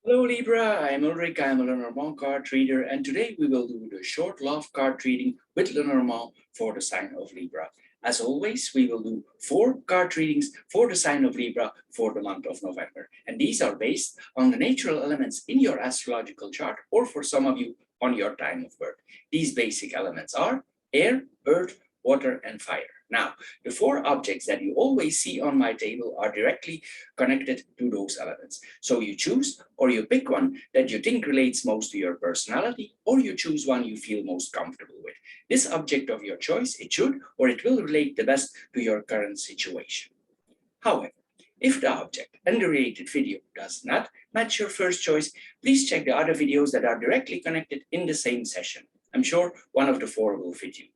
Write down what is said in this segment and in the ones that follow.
Hello Libra, I'm Ulrich, I'm a Lenormand card reader, and today we will do the short love card reading with Lenormand for the sign of Libra. As always, we will do 4 card readings for the sign of Libra for the month of November. And these are based on the natural elements in your astrological chart, or for some of you, on your time of birth. These basic elements are air, earth, water, and fire. Now, the 4 objects that you always see on my table are directly connected to those elements. So you choose or you pick one that you think relates most to your personality, or you choose one you feel most comfortable with. This object of your choice, it should or it will relate the best to your current situation. However, if the object and the related video does not match your first choice, please check the other videos that are directly connected in the same session. I'm sure one of the 4 will fit you.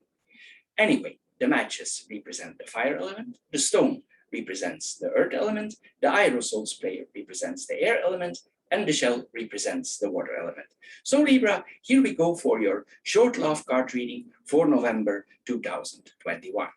Anyway, the matches represent the fire element, the stone represents the earth element, the aerosol spray represents the air element, and the shell represents the water element. So Libra, here we go for your short love card reading for November 2021.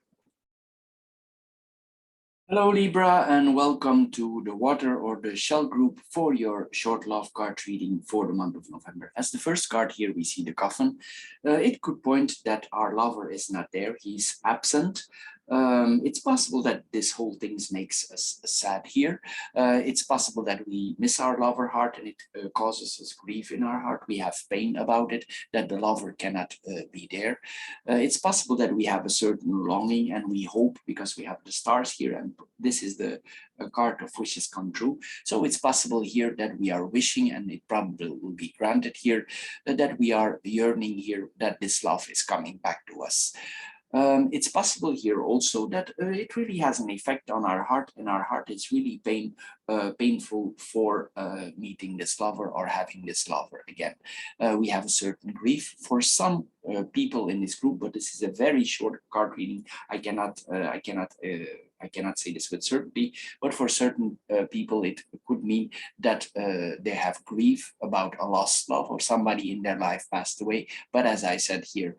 Hello Libra, and welcome to the water or the shell group for your short love card reading for the month of November. As the first card here, we see the coffin. It could point that our lover is not there, he's absent. It's possible that this whole thing makes us sad here. It's possible that we miss our lover heart and it causes us grief in our heart. We have pain about it, that the lover cannot be there. It's possible that we have a certain longing and we hope, because we have the stars here, and this is the card of wishes come true. So it's possible here that we are wishing, and it probably will be granted here, that we are yearning here that this love is coming back to us. It's possible here also that it really has an effect on our heart, and our heart is really painful for meeting this lover or having this lover again. We have a certain grief for some people in this group, but this is a very short card reading. I cannot say this with certainty, but for certain people, it could mean that they have grief about a lost love, or somebody in their life passed away. But as I said here,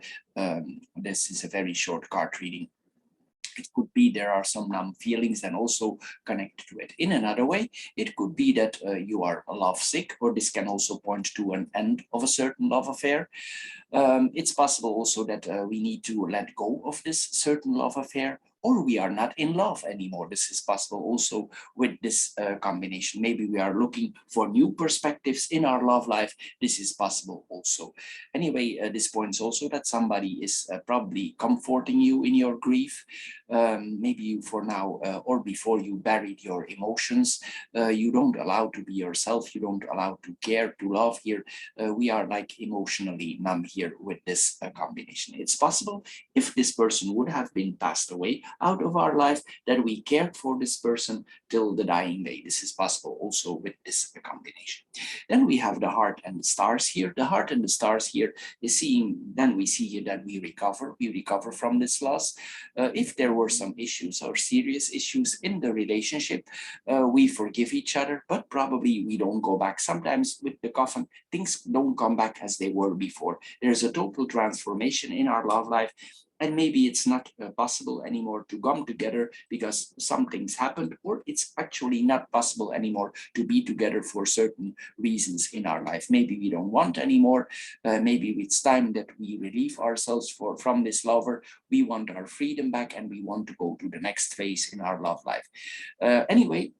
this is a very short card reading. It could be there are some numb feelings and also connected to it. In another way, it could be that you are love sick, or this can also point to an end of a certain love affair. It's possible also that we need to let go of this certain love affair, or we are not in love anymore. This is possible also with this combination. Maybe we are looking for new perspectives in our love life. This is possible also. Anyway, this points also that somebody is probably comforting you in your grief. Maybe you for now or before you buried your emotions, you don't allow to be yourself, you don't allow to care, to love here. We are like emotionally numb here with this combination. It's possible, if this person would have been passed away out of our life, that we cared for this person till the dying day. This is possible also with this combination. Then we have the heart and the stars here. The heart and the stars here is seeing, then we see here that we recover from this loss. If there were some issues or serious issues in the relationship, we forgive each other, but probably we don't go back. Sometimes with the coffin, things don't come back as they were before. There's a total transformation in our love life, and maybe it's not possible anymore to come together because some things happened, or it's actually not possible anymore to be together for certain reasons in our life. Maybe we don't want anymore. Maybe it's time that we relieve ourselves from this lover. We want our freedom back, and we want to go to the next phase in our love life. Anyway,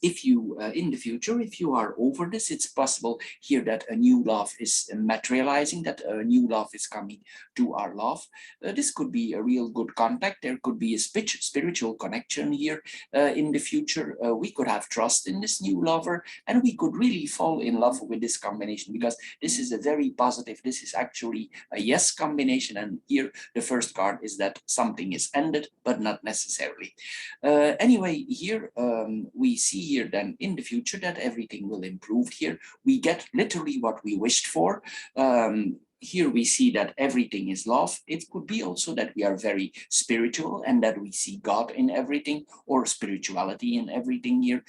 if you in the future, if you are over this, it's possible here that a new love is materializing, that a new love is coming to our love. This could be a real good contact. There could be a spiritual connection here in the future. We could have trust in this new lover, and we could really fall in love with this combination, because this is a very positive, this is actually a yes combination. And here the first card is that something is ended, but not necessarily. Anyway, here we see here then in the future that everything will improve here. We get literally what we wished for. here we see that everything is love. It could be also that we are very spiritual and that we see God in everything, or spirituality in everything here.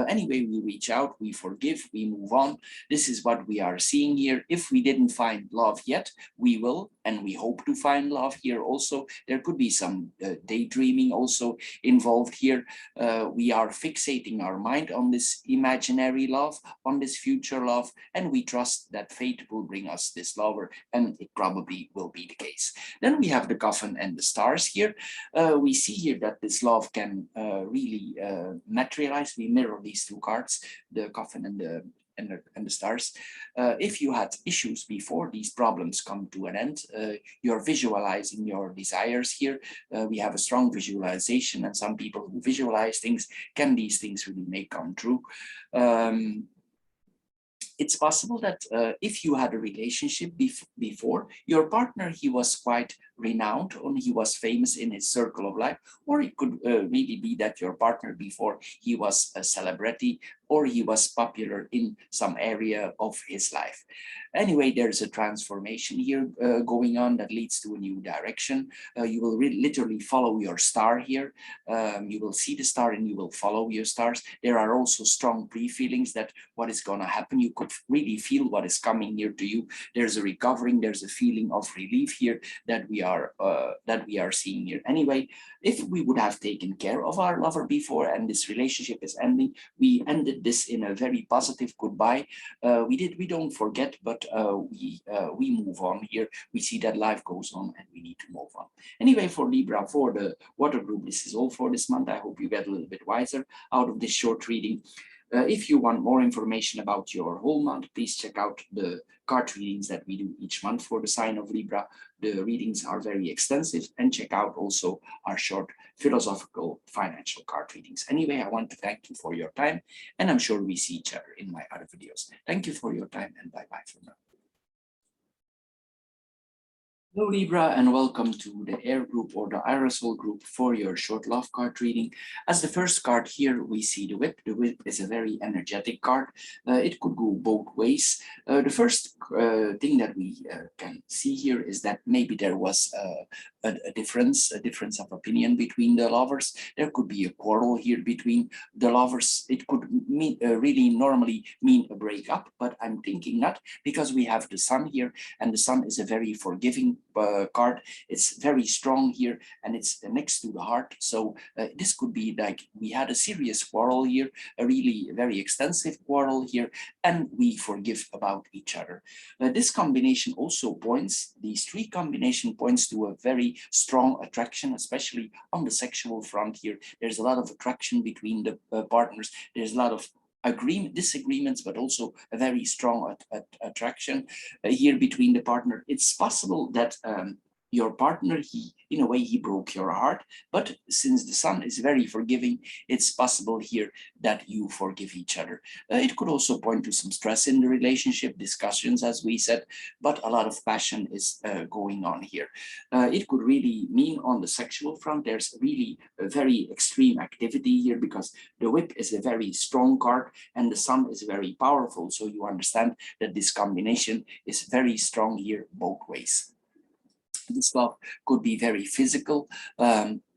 Anyway, we reach out, we forgive, we move on. This is what we are seeing here. If we didn't find love yet, we will, and we hope to find love here also. There could be some daydreaming also involved here. We are fixating our mind on this imaginary love, on this future love, and we trust that fate will bring us this lover, and it probably will be the case. Then we have the coffin and the stars here. We see here that this love can really materialize. We mirror these two cards, the coffin and the stars. If you had issues before, these problems come to an end. You're visualizing your desires here. We have a strong visualization, and some people who visualize things, can these things really make come true? It's possible that if you had a relationship before, your partner, he was quite renowned, or he was famous in his circle of life, or it could really be that your partner before, he was a celebrity, or he was popular in some area of his life. Anyway, there's a transformation here going on that leads to a new direction. You will literally follow your star here. You will see the star and you will follow your stars. There are also strong pre-feelings that what is going to happen. You could really feel what is coming here to you. There's a recovering, there's a feeling of relief here that we are seeing here. Anyway, if we would have taken care of our lover before and this relationship is ending, we ended this in a very positive goodbye. We don't forget, but we move on here. We see that life goes on and we need to move on. Anyway, for Libra, for the water group, this is all for this month. I hope you get a little bit wiser out of this short reading. If you want more information about your whole month, please check out the card readings that we do each month for the sign of Libra. The readings are very extensive, and check out also our short philosophical financial card readings. Anyway, I want to thank you for your time, and I'm sure we see each other in my other videos. Thank you for your time, and bye-bye for now. Hello Libra, and welcome to the Air group or the Aerosol group for your short love card reading. As the first card here, we see the whip. The whip is a very energetic card. It could go both ways. The first thing that we can see here is that maybe there was a difference of opinion between the lovers. There could be a quarrel here between the lovers. It could mean really normally mean a breakup, but I'm thinking not, because we have the sun here, and the sun is a very forgiving card. It's very strong here, and it's next to the heart. So this could be like we had a serious quarrel here, a really very extensive quarrel here, and we forgive about each other. This combination also points, these three combination points to a very strong attraction, especially on the sexual front here. There's a lot of attraction between the partners. There's a lot of disagreements, but also a very strong attraction here between the partner. It's possible that your partner, in a way, he broke your heart, but since the sun is very forgiving, it's possible here that you forgive each other. It could also point to some stress in the relationship, discussions, as we said, but a lot of passion is going on here. It could really mean on the sexual front, there's really a very extreme activity here, because the whip is a very strong card and the sun is very powerful. So you understand that this combination is very strong here both ways. This love could be very physical.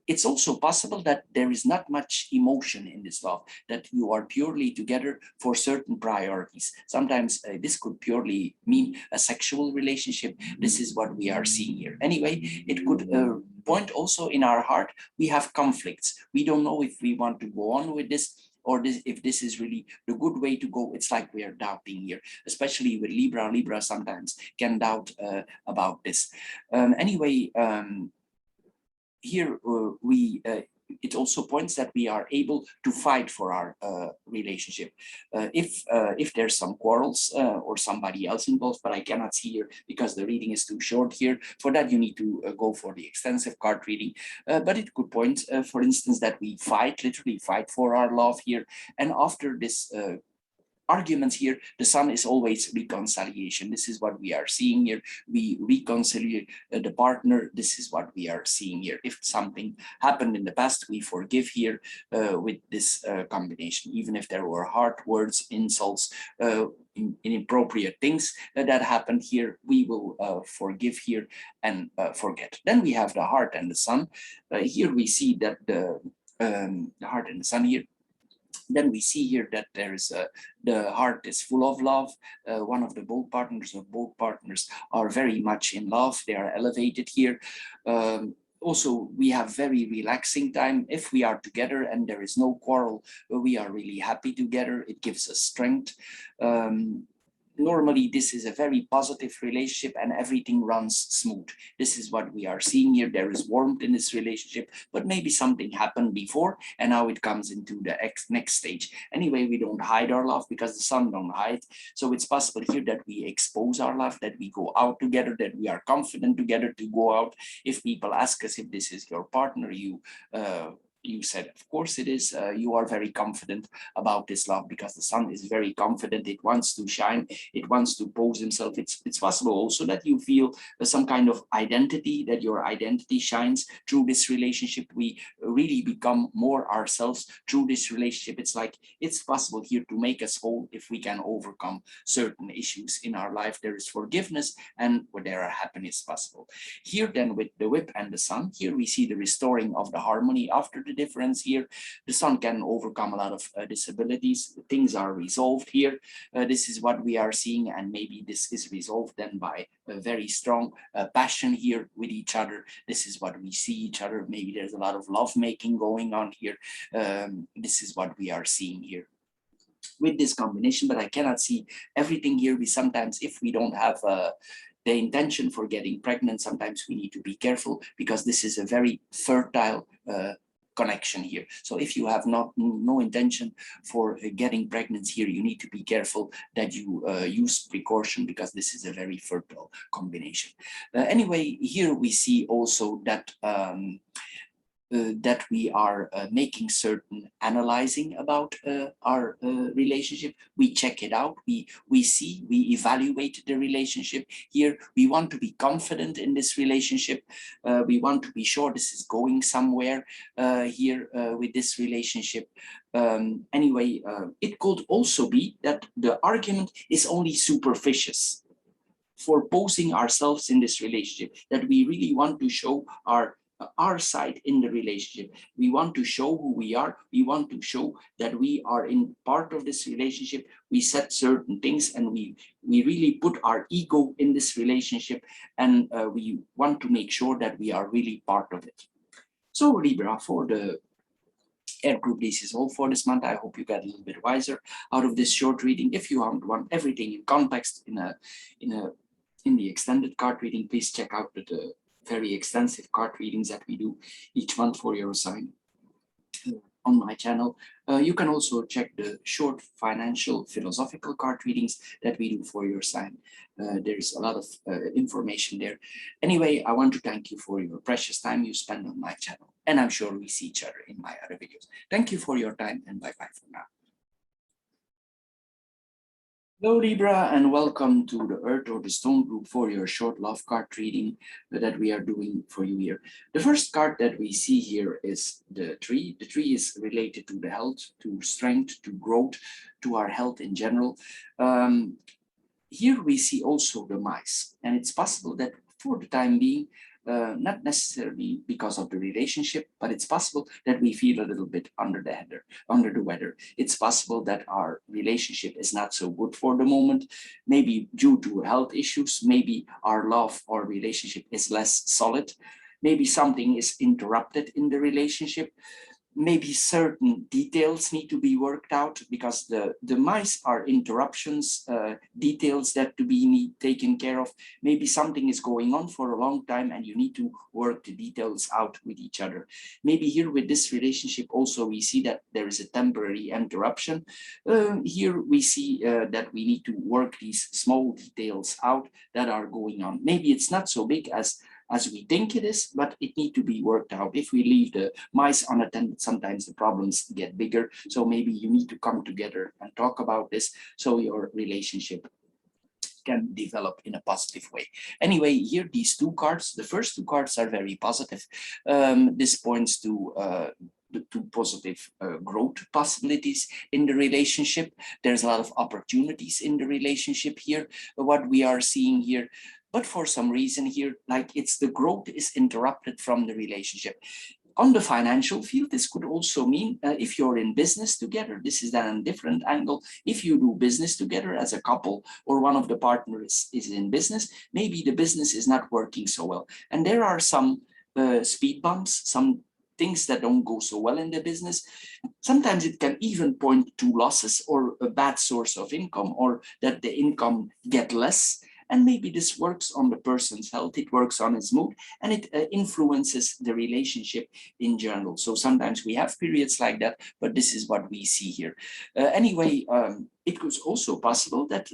It's also possible that there is not much emotion in this love, that you are purely together for certain priorities. Sometimes this could purely mean a sexual relationship. This is what we are seeing here. Anyway, it could point also in our heart, we have conflicts. We don't know if we want to go on with this, or if this is really the good way to go. It's like we are doubting here, especially with Libra. Libra sometimes can doubt about this. Anyway, here it also points that we are able to fight for our relationship. If there's some quarrels or somebody else involved, but I cannot see here because the reading is too short here. For that, you need to go for the extensive card reading. But it could point, for instance, that we literally fight for our love here. And after this arguments here, the sun is always reconciliation. This is what we are seeing here. We reconcile the partner. This is what we are seeing here. If something happened in the past, we forgive here with this combination, even if there were hard words, insults, inappropriate things that happened here, we will forgive here and forget. Then we have the heart and the sun. Here we see that the heart and the sun here. Then we see here that there is the heart is full of love. One of the both partners are very much in love. They are elevated here. Also, we have very relaxing time. If we are together and there is no quarrel, we are really happy together. It gives us strength. Normally, this is a very positive relationship and everything runs smooth. This is what we are seeing here. There is warmth in this relationship, but maybe something happened before and now it comes into the next stage. Anyway, we don't hide our love because the sun don't hide. So it's possible here that we expose our love, that we go out together, that we are confident together to go out. If people ask us if this is your partner, you said, of course it is. You are very confident about this love because the sun is very confident. It wants to shine. It wants to pose himself. It's possible also that you feel some kind of identity, that your identity shines through this relationship. We really become more ourselves through this relationship. It's like it's possible here to make us whole if we can overcome certain issues in our life. There is forgiveness and where there are happiness possible. Here then with the whip and the sun, here we see the restoring of the harmony after the difference here. The sun can overcome a lot of disabilities. Things are resolved here. This is what we are seeing, and maybe this is resolved then by a very strong passion here with each other. This is what we see each other. Maybe there's a lot of love making going on here. This is what we are seeing here with this combination, but I cannot see everything here. We sometimes, if we don't have the intention for getting pregnant, sometimes we need to be careful because this is a very fertile connection here. So if you have no intention for getting pregnant here, you need to be careful that you use precaution because this is a very fertile combination. Anyway, here we see also that that we are making certain analyzing about our relationship. We check it out, we see, we evaluate the relationship here. We want to be confident in this relationship. We want to be sure this is going somewhere here with this relationship. Anyway, it could also be that the argument is only superficial for posing ourselves in this relationship, that we really want to show our side in the relationship. We want to show who we are. We want to show that we are in part of this relationship. We set certain things and we really put our ego in this relationship, and we want to make sure that we are really part of it. So Libra, for the air group, this is all for this month. I hope you get a little bit wiser out of this short reading. If you want everything in context in the extended card reading, please check out the very extensive card readings that we do each month for your sign on my channel. You can also check the short financial philosophical card readings that we do for your sign. There's a lot of information there. Anyway, I want to thank you for your precious time you spend on my channel, and I'm sure we see each other in my other videos. Thank you for your time, and bye-bye for now. Hello Libra, and welcome to the Earth or the Stone group for your short love card reading that we are doing for you here. The first card that we see here is the tree. The tree is related to the health, to strength, to growth, to our health in general. Here we see also the mice, and it's possible that for the time being, not necessarily because of the relationship, but it's possible that we feel a little bit under the weather. It's possible that our relationship is not so good for the moment, maybe due to health issues. Maybe our love or relationship is less solid. Maybe something is interrupted in the relationship. Maybe certain details need to be worked out because the mice are interruptions, details that to be taken care of. Maybe something is going on for a long time and you need to work the details out with each other. Maybe here with this relationship also we see that there is a temporary interruption. Here we see that we need to work these small details out that are going on. Maybe it's not so big as as we think it is, but it needs to be worked out. If we leave the mice unattended, sometimes the problems get bigger. So maybe you need to come together and talk about this so your relationship can develop in a positive way. Anyway, here these two cards, the first two cards are very positive. This points to positive growth possibilities in the relationship. There's a lot of opportunities in the relationship here, what we are seeing here. But for some reason here, like it's the growth is interrupted from the relationship. On the financial field, this could also mean if you're in business together, this is then a different angle. If you do business together as a couple or one of the partners is in business, maybe the business is not working so well. And there are some speed bumps, some things that don't go so well in the business. Sometimes it can even point to losses or a bad source of income, or that the income get less. And maybe this works on the person's health, it works on his mood, and it influences the relationship in general. So sometimes we have periods like that, but this is what we see here. Anyway, it was also possible that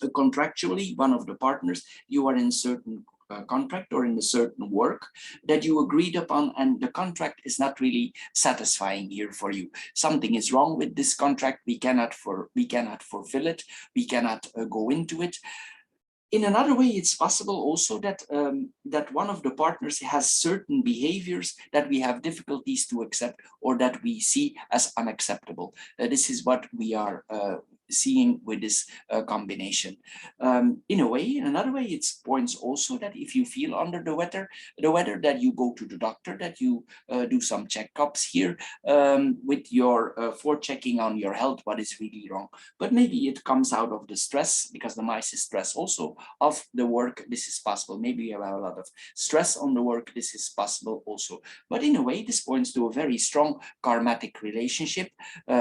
contractually, one of the partners, you are in certain contract or in a certain work that you agreed upon, and the contract is not really satisfying here for you. Something is wrong with this contract. We cannot fulfill it. We cannot go into it. In another way, it's possible also that that one of the partners has certain behaviors that we have difficulties to accept or that we see as unacceptable. This is what we are seeing with this combination. In a way, in another way, it points also that if you feel under the weather, that you go to the doctor, that you do some checkups here with your for checking on your health, what is really wrong. But maybe it comes out of the stress, because the mice is stress also of the work. This is possible. Maybe you have a lot of stress on the work. This is possible also. But in a way, this points to a very strong karmatic relationship.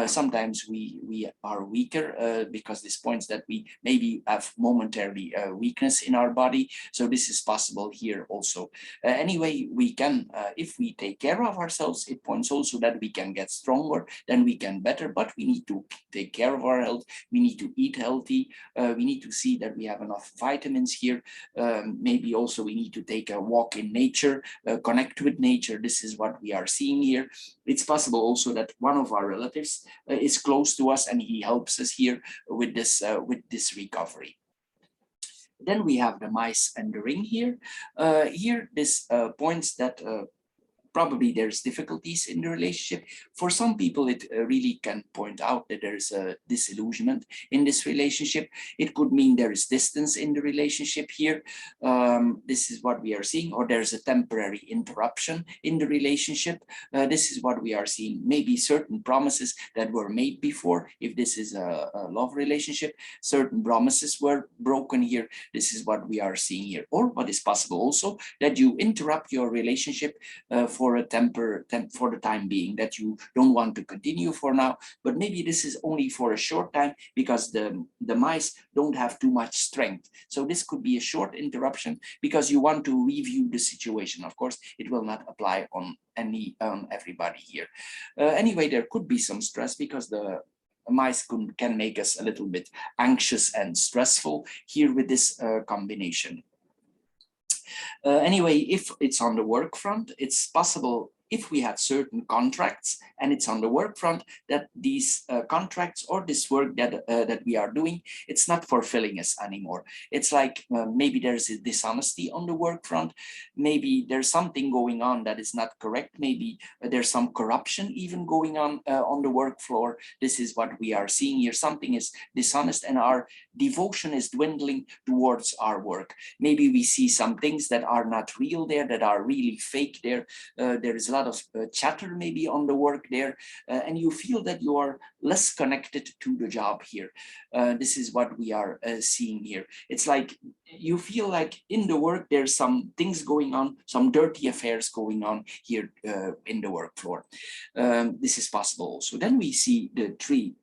Sometimes we are weaker because this points that we maybe have momentary weakness in our body. So this is possible here also. Anyway, we can, if we take care of ourselves, it points also that we can get stronger, then we can better, but we need to take care of our health. We need to eat healthy. We need to see that we have enough vitamins here. Maybe also we need to take a walk in nature, connect with nature. This is what we are seeing here. It's possible also that one of our relatives is close to us and he helps us here with this recovery. Then we have the mice and the ring here. Here, this points that probably there's difficulties in the relationship. For some people, it really can point out that there's a disillusionment in this relationship. It could mean there is distance in the relationship here. This is what we are seeing, or there's a temporary interruption in the relationship. This is what we are seeing. Maybe certain promises that were made before, if this is a love relationship, certain promises were broken here. This is what we are seeing here. Or what is possible also, that you interrupt your relationship for the time being, that you don't want to continue for now, but maybe this is only for a short time because the mice don't have too much strength. So this could be a short interruption because you want to review the situation. Of course, it will not apply on everybody here. Anyway, there could be some stress because the mice can make us a little bit anxious and stressful here with this combination. Anyway, if it's on the work front, it's possible if we have certain contracts and it's on the work front, that these contracts or this work that we are doing, it's not fulfilling us anymore. It's like maybe there's a dishonesty on the work front. Maybe there's something going on that is not correct. Maybe there's some corruption even going on the work floor. This is what we are seeing here. Something is dishonest and our devotion is dwindling towards our work. Maybe we see some things that are not real there, that are really fake there. There is a lot of chatter maybe on the work there, and you feel that you are less connected to the job here. This is what we are seeing here. It's like you feel like in the work there's some things going on, some dirty affairs going on here in the work floor. This is possible also. Then we see the tree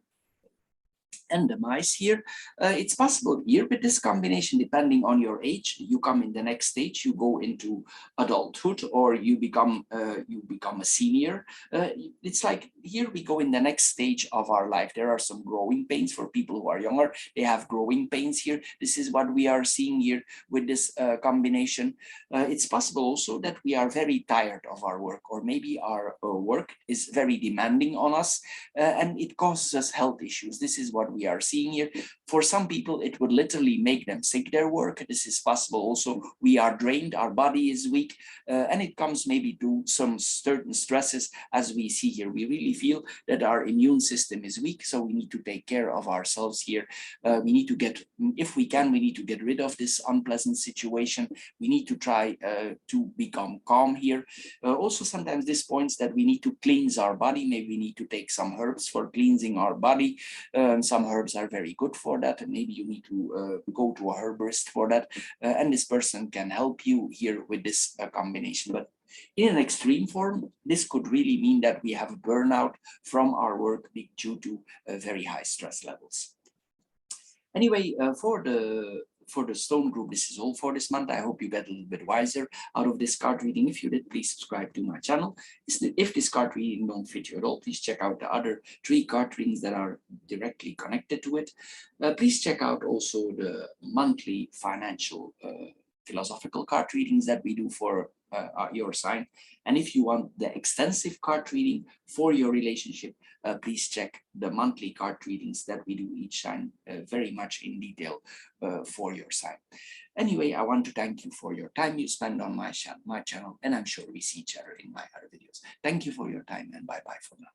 and the mice here. It's possible here with this combination, depending on your age, you come in the next stage, you go into adulthood, or you become a senior. It's like here we go in the next stage of our life. There are some growing pains for people who are younger. They have growing pains here. This is what we are seeing here with this combination. It's possible also that we are very tired of our work, or maybe our work is very demanding on us, and it causes us health issues. This is what we are seeing here. For some people, it would literally make them sick, their work. This is possible also. We are drained, our body is weak, and it comes maybe to some certain stresses, as we see here. We really feel that our immune system is weak, so we need to take care of ourselves here. We need to get, if we can, we need to get rid of this unpleasant situation. We need to try to become calm here. Also, sometimes this points that we need to cleanse our body. Maybe we need to take some herbs for cleansing our body. Some herbs are very good for that, and maybe you need to go to a herbalist for that, and this person can help you here with this combination. But in an extreme form, this could really mean that we have a burnout from our work due to very high stress levels. Anyway, for the stone group, this is all for this month. I hope you get a little bit wiser out of this card reading. If you did, please subscribe to my channel. If this card reading don't fit you at all, please check out the other 3 card readings that are directly connected to it. Please check out also the monthly financial philosophical card readings that we do for your sign. And if you want the extensive card reading for your relationship, please check the monthly card readings that we do each sign very much in detail for your sign. Anyway, I want to thank you for your time you spend on my channel, and I'm sure we see each other in my other videos. Thank you for your time, and bye-bye for now.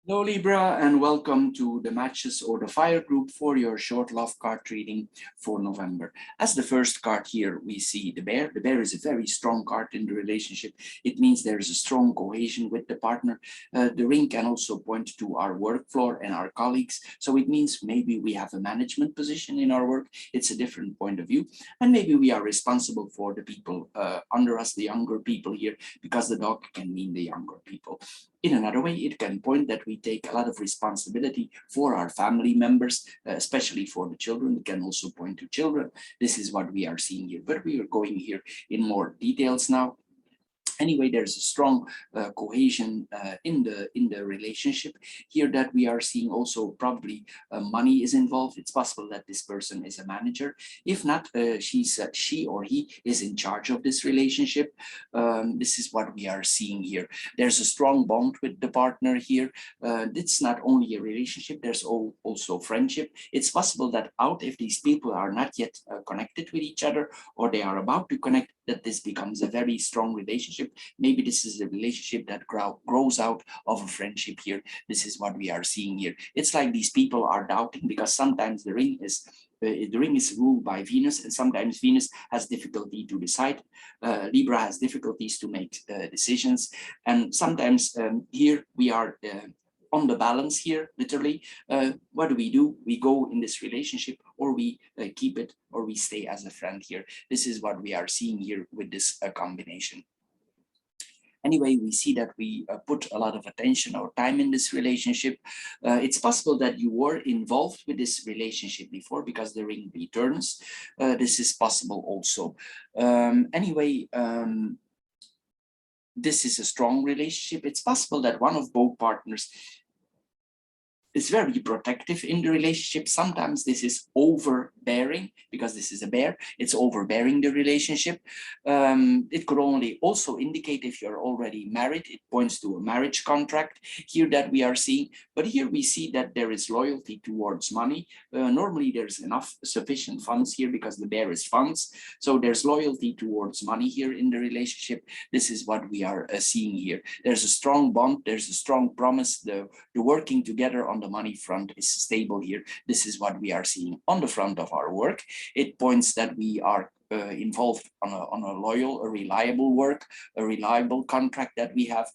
Hello Libra, and welcome to the matches or the fire group for your short love card reading for November. As the first card here, we see the bear. The bear is a very strong card in the relationship. It means there is a strong cohesion with the partner. The ring can also point to our work floor and our colleagues. So it means maybe we have a management position in our work. It's a different point of view. And maybe we are responsible for the people under us, the younger people here, because the dog can mean the younger people. In another way, it can point that we take a lot of responsibility for our family members, especially for the children. It can also point to children. This is what we are seeing here, but we are going here in more details now. Anyway, there's a strong cohesion in the relationship here that we are seeing. Also probably money is involved. It's possible that this person is a manager. If not, she or he is in charge of this relationship. This is what we are seeing here. There's a strong bond with the partner here. It's not only a relationship, there's also friendship. It's possible that if these people are not yet connected with each other, or they are about to connect, that this becomes a very strong relationship. Maybe this is a relationship that grows out of a friendship here. This is what we are seeing here. It's like these people are doubting, because sometimes the ring is ruled by Venus, and sometimes Venus has difficulty to decide. Libra has difficulties to make decisions, and sometimes here we are on the balance here, literally. What do? We go in this relationship, or we keep it, or we stay as a friend here. This is what we are seeing here with this combination. Anyway, we see that we put a lot of attention or time in this relationship. It's possible that you were involved with this relationship before, because the ring returns. This is possible also. Anyway, this is a strong relationship. It's possible that one of both partners is very protective in the relationship. Sometimes this is overbearing, because this is a bear. It's overbearing the relationship. It could only also indicate if you're already married. It points to a marriage contract here that we are seeing. But here we see that there is loyalty towards money. Normally there's sufficient funds here, because the bear is funds. So there's loyalty towards money here in the relationship. This is what we are seeing here. There's a strong bond. There's a strong promise. The working together on the money front is stable here. This is what we are seeing on the front of our work. It points that we are involved on a loyal, a reliable work, a reliable contract that we have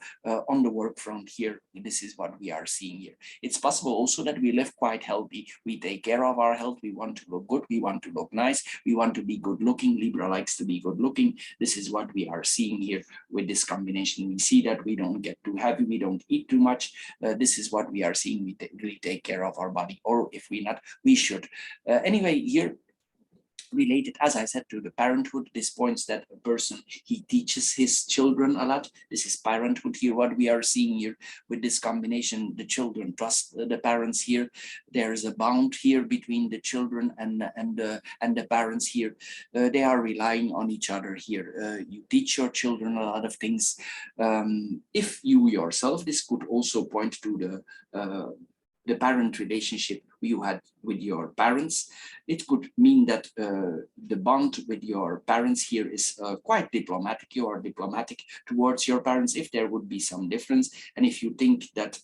on the work front here. This is what we are seeing here. It's possible also that we live quite healthy. We take care of our health. We want to look good. We want to look nice. We want to be good looking. Libra likes to be good looking. This is what we are seeing here with this combination. We see that we don't get too heavy. We don't eat too much. This is what we are seeing. We really take care of our body, or if we not, we should. Anyway, here, related, as I said, to the parenthood, this points that a person, he teaches his children a lot. This is parenthood here, what we are seeing here with this combination. The children trust the parents here. There is a bond here between the children and the parents here. They are relying on each other here. You teach your children a lot of things. If you yourself, this could also point to the parent relationship you had with your parents. It could mean that the bond with your parents here is quite diplomatic. You are diplomatic towards your parents if there would be some difference. And if you think that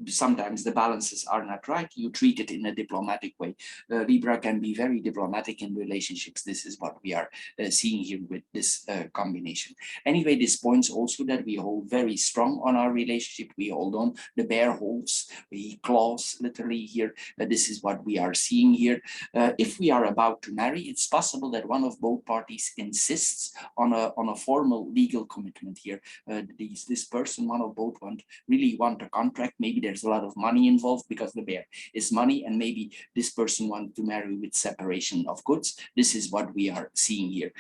sometimes the balances are not right, you treat it in a diplomatic way. Libra can be very diplomatic in relationships. This is what we are seeing here with this combination. Anyway, this points also that we hold very strong on our relationship. We hold on. The bear holds, he claws literally here. This is what we are seeing here. If we are about to marry, it's possible that one of both parties insists on a formal legal commitment here. This person, one of both, really want a contract. Maybe there's a lot of money involved because the bear is money, and maybe this person wants to marry with separation of goods. This is what we are seeing here.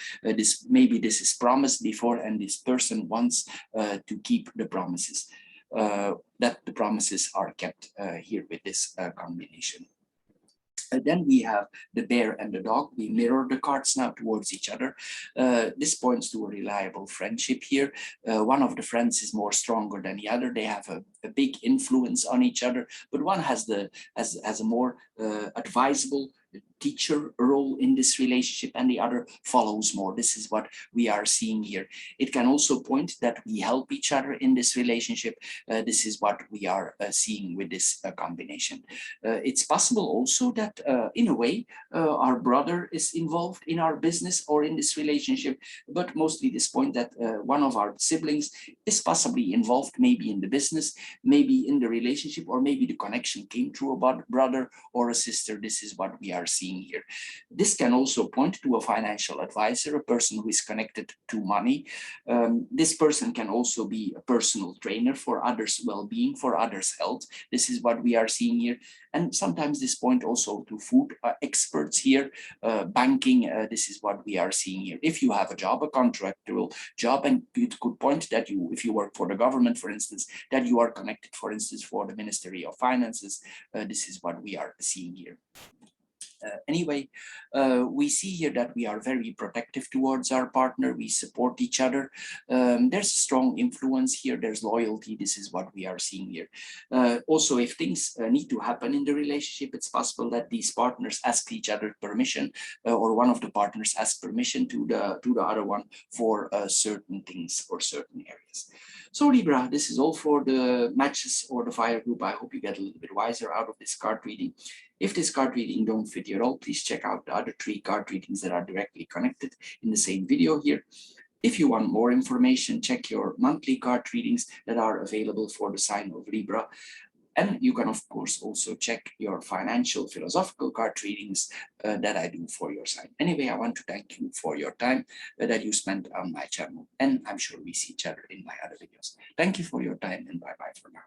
Maybe this is promised before, and this person wants to keep the promises. That the promises are kept here with this combination. Then we have the bear and the dog. We mirror the cards now towards each other. This points to a reliable friendship here. One of the friends is more stronger than the other. They have a big influence on each other, but one has a more advisable teacher role in this relationship, and the other follows more. This is what we are seeing here. It can also point that we help each other in this relationship. This is what we are seeing with this combination. It's possible also that in a way our brother is involved in our business or in this relationship, but mostly this point that one of our siblings is possibly involved, maybe in the business, maybe in the relationship, or maybe the connection came through a brother or a sister. This is what we are seeing here. This can also point to a financial advisor, a person who is connected to money. This person can also be a personal trainer for others' well-being, for others' health. This is what we are seeing here. And sometimes this point also to food experts here, banking. This is what we are seeing here. If you have a job, a contractual job, and it could point that you, if you work for the government, for instance, that you are connected, for instance, for the Ministry of Finances. This is what we are seeing here. Anyway, we see here that we are very protective towards our partner. We support each other. There's strong influence here. There's loyalty. This is what we are seeing here. Also, if things need to happen in the relationship, it's possible that these partners ask each other permission, or one of the partners asks permission to the other one for certain things or certain areas. So Libra, this is all for the matches or the fire group. I hope you get a little bit wiser out of this card reading. If this card reading don't fit you at all, please check out the other 3 card readings that are directly connected in the same video here. If you want more information, check your monthly card readings that are available for the sign of Libra. And you can, of course, also check your financial philosophical card readings that I do for your sign. Anyway, I want to thank you for your time that you spent on my channel. And I'm sure we see each other in my other videos. Thank you for your time, and bye-bye for now.